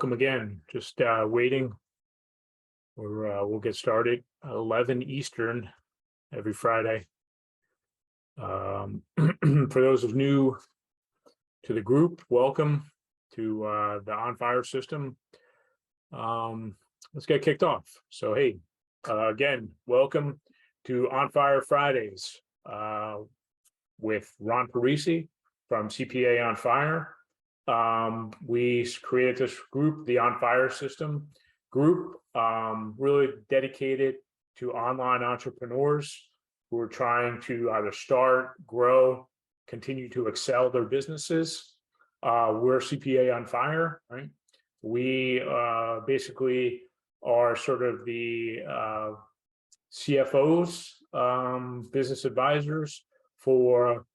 welcome again. Just waiting. We'll get started 11 Eastern every Friday. For those of new to the group, welcome to the On Fire system. Let's get kicked off. So, hey, again, welcome to On Fire Fridays with Ron Parisi from CPA On Fire. We created this group, the On Fire System group, really dedicated to online entrepreneurs who are trying to either start, grow, continue to excel their businesses. We're CPA On Fire, right? We basically are sort of the CFOs, business advisors for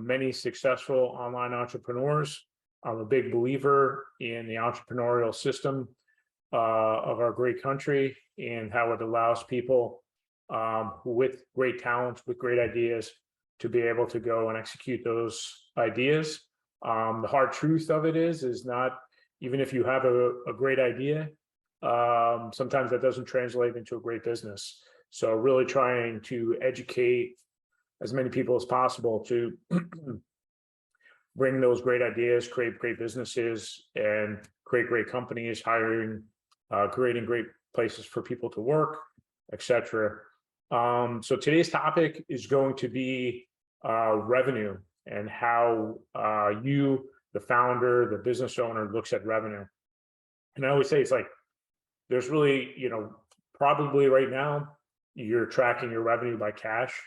many successful online entrepreneurs. I'm a big believer in the entrepreneurial system of our great country and how it allows people with great talents, with great ideas, to be able to go and execute those ideas. The hard truth of it is not, even if you have a great idea, sometimes that doesn't translate into a great business. So really trying to educate as many people as possible to bring those great ideas, create great businesses, and create great companies, hiring, creating great places for people to work, etc. So today's topic is going to be revenue and how you, the founder, the business owner, looks at revenue. And I always say it's like, there's really, probably right now, you're tracking your revenue by cash.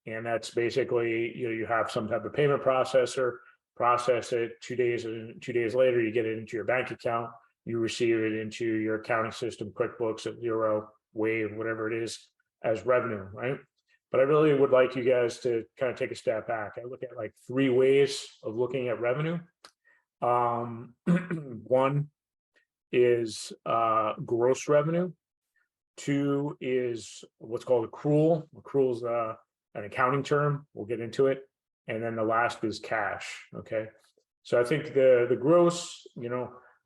And that's basically, you have some type of payment processor, process it 2 days, and 2 days later, you get it into your bank account, you receive it into your accounting system, QuickBooks, Xero, Wave, whatever it is, as revenue, right? But I really would like you guys to kind of take a step back. I look at like 3 ways of looking at revenue. One is gross revenue. 2 is what's called accrual. Accrual is an accounting term. We'll get into it. And then the last is cash. Okay. So I think the gross,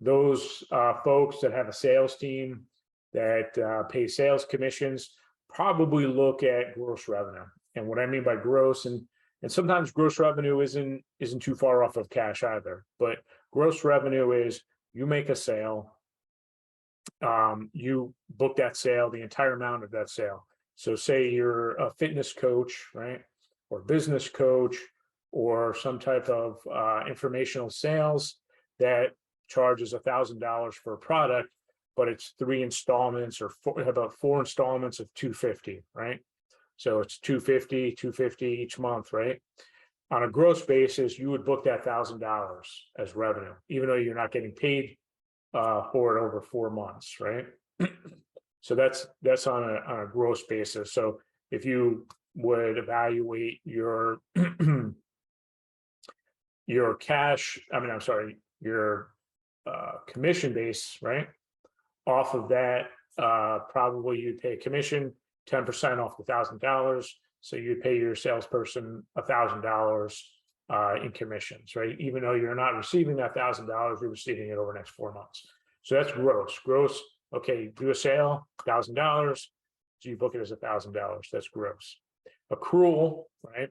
those folks that have a sales team that pay sales commissions probably look at gross revenue. And what I mean by gross, and sometimes gross revenue isn't too far off of cash either, but gross revenue is you make a sale, you book that sale, the entire amount of that sale. So say you're a fitness coach, right? Or business coach, or some type of informational sales that charges $1,000 for a product, but it's 3 installments or about 4 installments of $250, right? So it's $250 each month, right? On a gross basis, you would book that $1,000 as revenue, even though you're not getting paid for it over 4 months, right? So that's on a gross basis. So if you would evaluate your your commission base, right? Off of that, probably you'd pay commission 10% off the $1,000. So you'd pay your salesperson $1,000 in commissions, right? Even though you're not receiving that $1,000, you're receiving it over the next 4 months. So that's gross. Gross. Okay, do a sale, $1,000. So you book it as $1,000. That's gross. Accrual, right,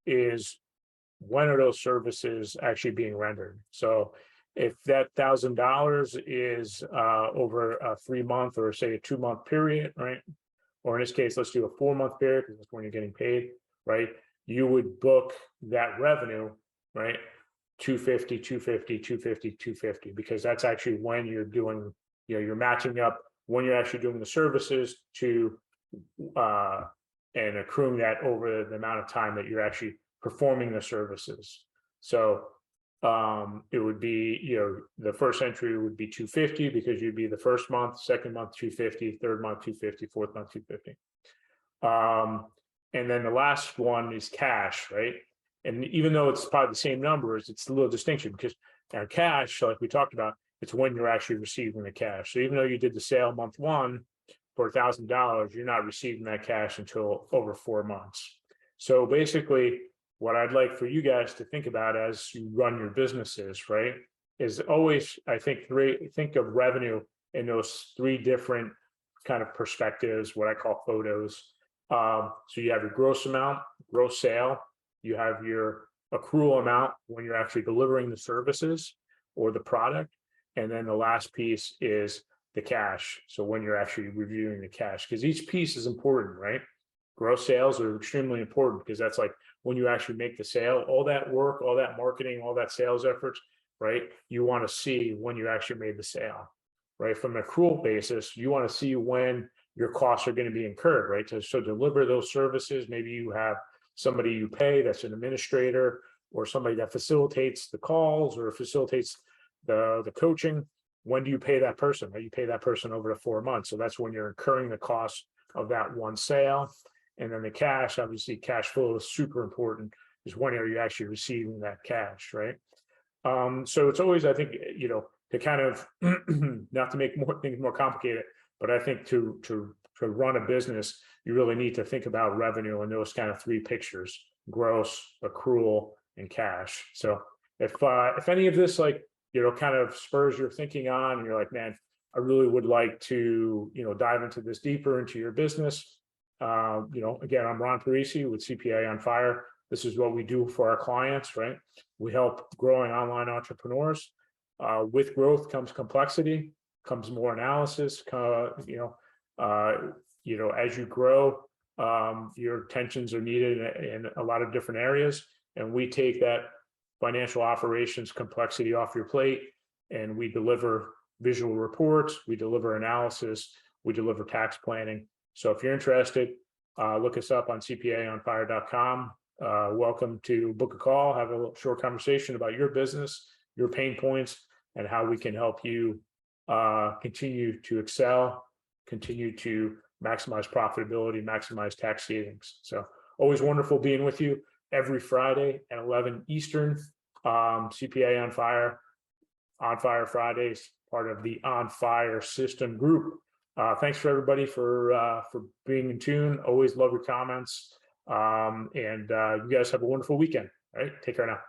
is when are those services actually being rendered? So if that $1,000 is over a 3-month or say a 2-month period, right? Or in this case, let's do a 4-month period because that's when you're getting paid, right? You would book that revenue, right? 250, 250, 250, 250, because that's actually when you're doing, you're matching up when you're actually doing the services to and accruing that over the amount of time that you're actually performing the services. So it would be, the first entry would be 250 because you'd be the first month, second month 250, third month 250, fourth month 250. And then the last one is cash, right? And even though it's probably the same numbers, it's a little distinction because our cash, like we talked about, it's when you're actually receiving the cash. So even though you did the sale month 1 for $1,000, you're not receiving that cash until over 4 months. So basically, what I'd like for you guys to think about as you run your businesses, right, is always, I think, think of revenue in those three different kind of perspectives, what I call photos. So you have your gross amount, gross sale, you have your accrual amount when you're actually delivering the services or the product. And then the last piece is the cash. So when you're actually reviewing the cash, because each piece is important, right? Gross sales are extremely important because that's like when you actually make the sale, all that work, all that marketing, all that sales efforts, right? You want to see when you actually made the sale, right? From an accrual basis, you want to see when your costs are going to be incurred, right? So deliver those services. Maybe you have somebody you pay that's an administrator or somebody that facilitates the calls or facilitates the coaching. When do you pay that person? Right? You pay that person over the 4 months. So that's when you're incurring the cost of that one sale. And then the cash, obviously cash flow is super important, is when are you actually receiving that cash, right? So it's always, I think, to kind of, not to make things more complicated, but I think to run a business, you really need to think about revenue in those kind of three pictures: gross, accrual, and cash. So if any of this, like, kind of spurs your thinking on, and you're like, man, I really would like to, dive into this deeper into your business. Again, I'm Ron Parisi with CPA on Fire. This is what we do for our clients, right? We help growing online entrepreneurs. With growth comes complexity, comes more analysis. As you grow, your attentions are needed in a lot of different areas, and we take that financial operations complexity off your plate, and we deliver visual reports, we deliver analysis, we deliver tax planning. So if you're interested, look us up on cpaonfire.com. Welcome to book a call, have a short conversation about your business, your pain points, and how we can help you continue to excel, continue to maximize profitability, maximize tax savings. So always wonderful being with you every Friday at 11 Eastern. CPA on Fire Fridays, part of the On Fire System group. Thanks for everybody for being in tune. Always love your comments. You guys have a wonderful weekend. All right, take care now.